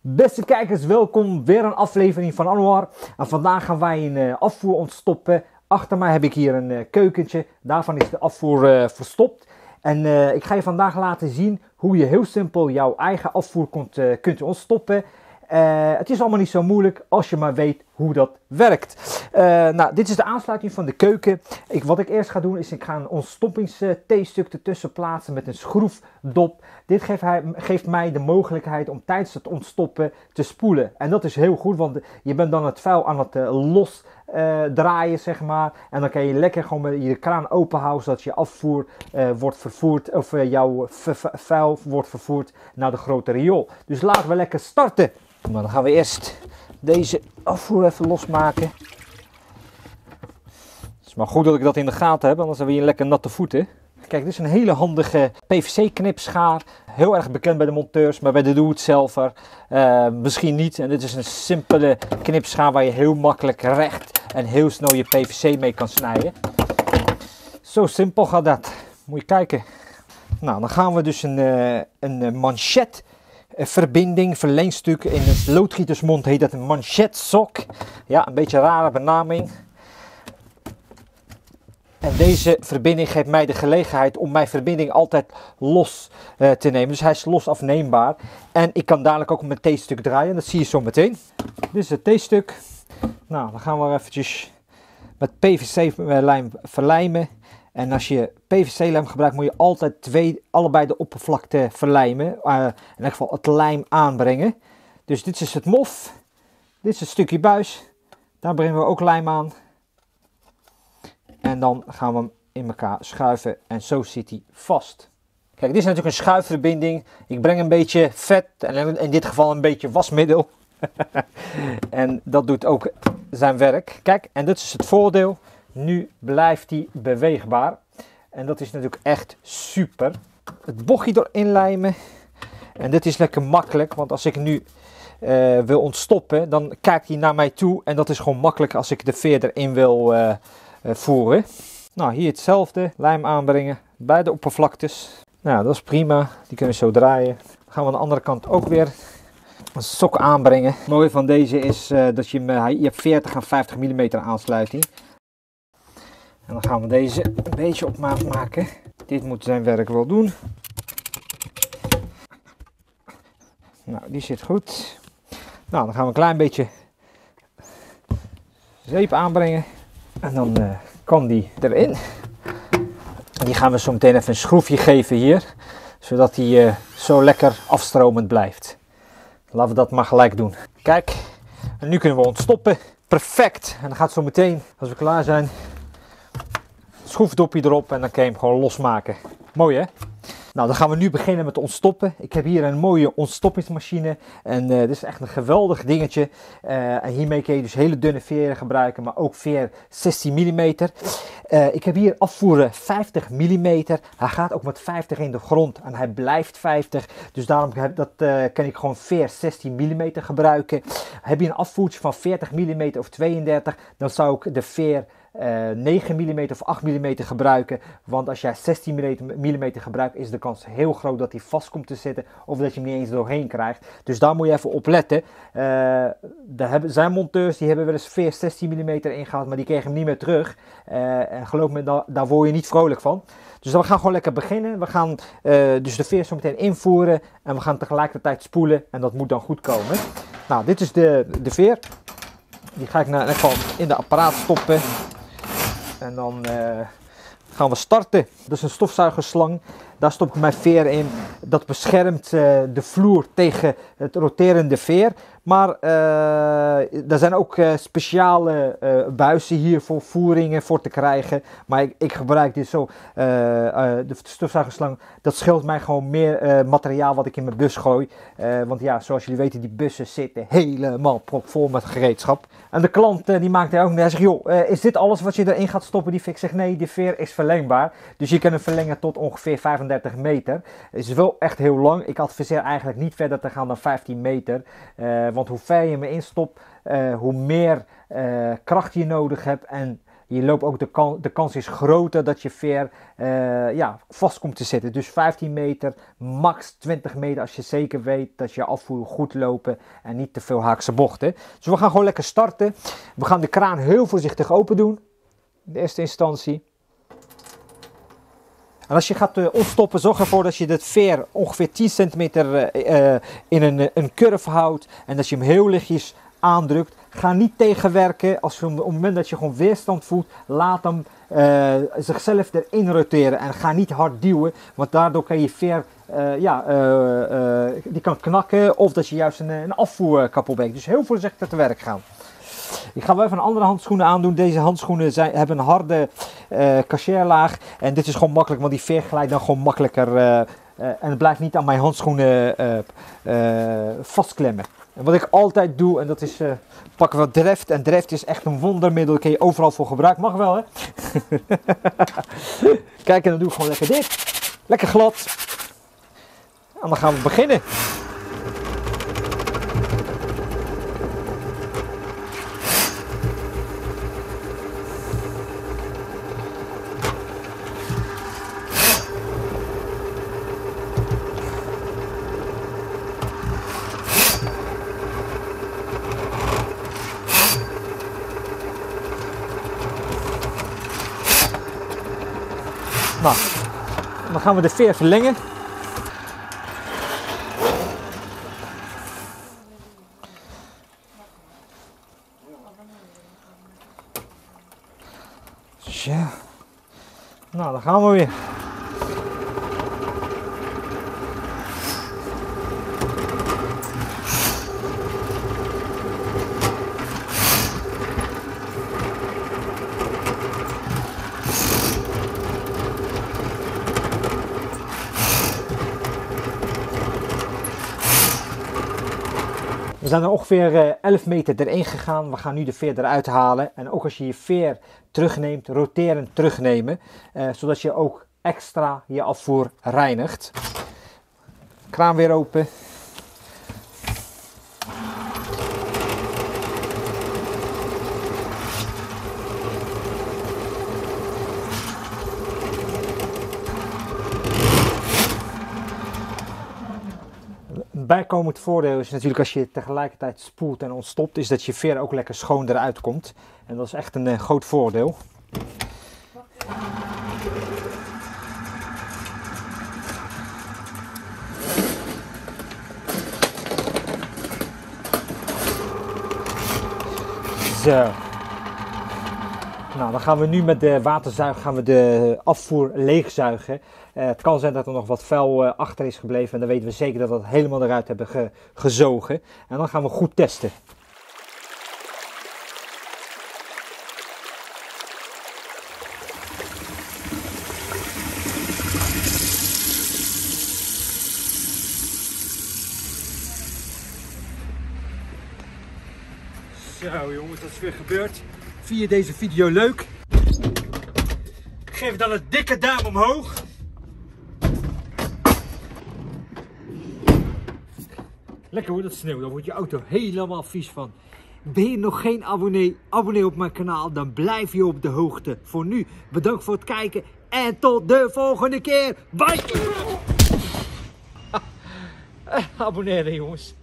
Beste kijkers, welkom weer een aflevering van Anwar. En vandaag gaan wij een afvoer ontstoppen. Achter mij heb ik hier een keukentje, daarvan is de afvoer verstopt. En ik ga je vandaag laten zien hoe je heel simpel jouw eigen afvoer kunt ontstoppen. Het is allemaal niet zo moeilijk als je maar weet hoe dat werkt. Nou, dit is de aansluiting van de keuken. Wat ik eerst ga doen is ik ga een ontstoppingstheestuk ertussen plaatsen met een schroefdop. Dit geeft mij de mogelijkheid om tijdens het ontstoppen te spoelen. En dat is heel goed, want je bent dan het vuil aan het losdraaien, zeg maar. En dan kan je lekker gewoon met je kraan open houden, zodat je afvoer wordt vervoerd, of jouw vuil wordt vervoerd naar de grote riool. Dus laten we lekker starten. Maar dan gaan we eerst deze afvoer even losmaken. Het is maar goed dat ik dat in de gaten heb, anders hebben we hier lekker natte voeten. Kijk, dit is een hele handige PVC-knipschaar. Heel erg bekend bij de monteurs, maar bij de doe-het-zelver misschien niet. En dit is een simpele knipschaar waar je heel makkelijk recht en heel snel je PVC mee kan snijden. Zo simpel gaat dat. Moet je kijken. Nou, dan gaan we dus een manchet verbinding, verlengstuk. In het loodgietersmond heet dat een manchetsok. Ja, een beetje een rare benaming. En deze verbinding geeft mij de gelegenheid om mijn verbinding altijd los te nemen. Dus hij is los afneembaar. En ik kan dadelijk ook mijn T-stuk draaien. Dat zie je zo meteen. Dit is het T-stuk. Nou, dan gaan we eventjes met PVC-lijm verlijmen. En als je PVC-lijm gebruikt, moet je altijd allebei de oppervlakte verlijmen. In ieder geval het lijm aanbrengen. Dus dit is het mof. Dit is het stukje buis. Daar brengen we ook lijm aan. En dan gaan we hem in elkaar schuiven en zo zit hij vast. Kijk, dit is natuurlijk een schuifverbinding. Ik breng een beetje vet en in dit geval een beetje wasmiddel. En dat doet ook zijn werk. Kijk, en dit is het voordeel. Nu blijft hij beweegbaar. En dat is natuurlijk echt super. Het bochtje erin lijmen. En dit is lekker makkelijk, want als ik nu wil ontstoppen, dan kijkt hij naar mij toe. En dat is gewoon makkelijk als ik de veer erin wil voeren. Nou, hier hetzelfde. Lijm aanbrengen bij de oppervlaktes. Nou, dat is prima. Die kunnen we zo draaien. Dan gaan we aan de andere kant ook weer een sok aanbrengen. Het mooie van deze is dat je hebt 40 en 50 mm aansluiting. En dan gaan we deze een beetje op maat maken. Dit moet zijn werk wel doen. Nou, die zit goed. Nou, dan gaan we een klein beetje zeep aanbrengen. En dan kan die erin. Die gaan we zo meteen even een schroefje geven hier. Zodat die zo lekker afstromend blijft. Laten we dat maar gelijk doen. Kijk, en nu kunnen we ontstoppen. Perfect. En dan gaat zo meteen, als we klaar zijn, schroefdopje erop en dan kan je hem gewoon losmaken. Mooi hè? Nou, dan gaan we nu beginnen met ontstoppen. Ik heb hier een mooie ontstoppingsmachine. En dit is echt een geweldig dingetje. En hiermee kun je dus hele dunne veren gebruiken, maar ook veer 16 mm. Ik heb hier afvoeren 50 mm. Hij gaat ook met 50 in de grond en hij blijft 50. Dus daarom kan ik gewoon veer 16 mm gebruiken. Heb je een afvoertje van 40 mm of 32, dan zou ik de veer 9 mm of 8 mm gebruiken, want als jij 16 mm gebruikt is de kans heel groot dat hij vast komt te zitten of dat je hem niet eens doorheen krijgt. Dus daar moet je even op letten. Er zijn monteurs die hebben wel eens veer 16 mm ingehaald, maar die kregen hem niet meer terug. En geloof me, daar word je niet vrolijk van. Dus we gaan gewoon lekker beginnen. We gaan dus de veer zo meteen invoeren en we gaan tegelijkertijd spoelen en dat moet dan goed komen. Nou, dit is de veer. Die ga ik in de apparaat stoppen. En dan gaan we starten. Dat is een stofzuigerslang. Daar stop ik mijn veer in. Dat beschermt de vloer tegen het roterende veer. Maar er zijn ook speciale buizen hier voor voeringen voor te krijgen. Maar ik gebruik dit zo. De stofzuigerslang. Dat scheelt mij gewoon meer materiaal wat ik in mijn bus gooi. Want ja, zoals jullie weten, die bussen zitten helemaal propvol met gereedschap. En de klant die maakt er ook mee. Hij zegt, joh, is dit alles wat je erin gaat stoppen? Ik zeg, nee, de veer is verlengbaar. Dus je kan hem verlengen tot ongeveer 35 meter. Het is wel echt heel lang. Ik adviseer eigenlijk niet verder te gaan dan 15 meter. Want hoe ver je hem instopt, hoe meer kracht je nodig hebt. En Je loopt ook de kans is groter dat je veer vast komt te zitten. Dus 15 meter, max 20 meter als je zeker weet dat je afvoer goed lopen en niet te veel haakse bochten. Dus we gaan gewoon lekker starten. We gaan de kraan heel voorzichtig open doen. In de eerste instantie. En als je gaat ontstoppen, zorg ervoor dat je het veer ongeveer 10 centimeter in een curve houdt. En dat je hem heel lichtjes aandrukt. Ga niet tegenwerken. Op het moment dat je gewoon weerstand voelt, laat hem zichzelf erin roteren. En ga niet hard duwen, want daardoor kan je veer die kan knakken. Of dat je juist een afvoer kapot brengt. Dus heel voorzichtig te werk gaan. Ik ga wel even een andere handschoenen aandoen. Deze handschoenen hebben een harde cachetlaag. En dit is gewoon makkelijk, want die veer glijdt dan gewoon makkelijker. En het blijft niet aan mijn handschoenen vastklemmen. En wat ik altijd doe, en dat is pakken we Dreft. En Dreft is echt een wondermiddel. Daar kun je overal voor gebruiken. Mag wel, hè? Kijk, en dan doe ik gewoon lekker dit. Lekker glad. En dan gaan we beginnen. Nou, dan gaan we de veer verlengen. Zo. Nou, dan gaan we weer. We zijn er ongeveer 11 meter erin gegaan. We gaan nu de veer eruit halen. En ook als je je veer terugneemt, roterend terugnemen. Zodat je ook extra je afvoer reinigt. Kraan weer open. Een bijkomend voordeel is natuurlijk als je tegelijkertijd spoelt en ontstopt, is dat je veer ook lekker schoon eruit komt. En dat is echt een groot voordeel. Zo. Nou, dan gaan we nu met de waterzuig de afvoer leegzuigen. Het kan zijn dat er nog wat vuil achter is gebleven en dan weten we zeker dat we dat helemaal eruit hebben gezogen. En dan gaan we goed testen. Zo jongens, dat is weer gebeurd. Vind je deze video leuk? Geef dan een dikke duim omhoog. Lekker hoor, dat sneeuw. Daar wordt je auto helemaal vies van. Ben je nog geen abonnee? Abonneer op mijn kanaal, dan blijf je op de hoogte. Voor nu, bedankt voor het kijken en tot de volgende keer. Bye! Abonneren jongens.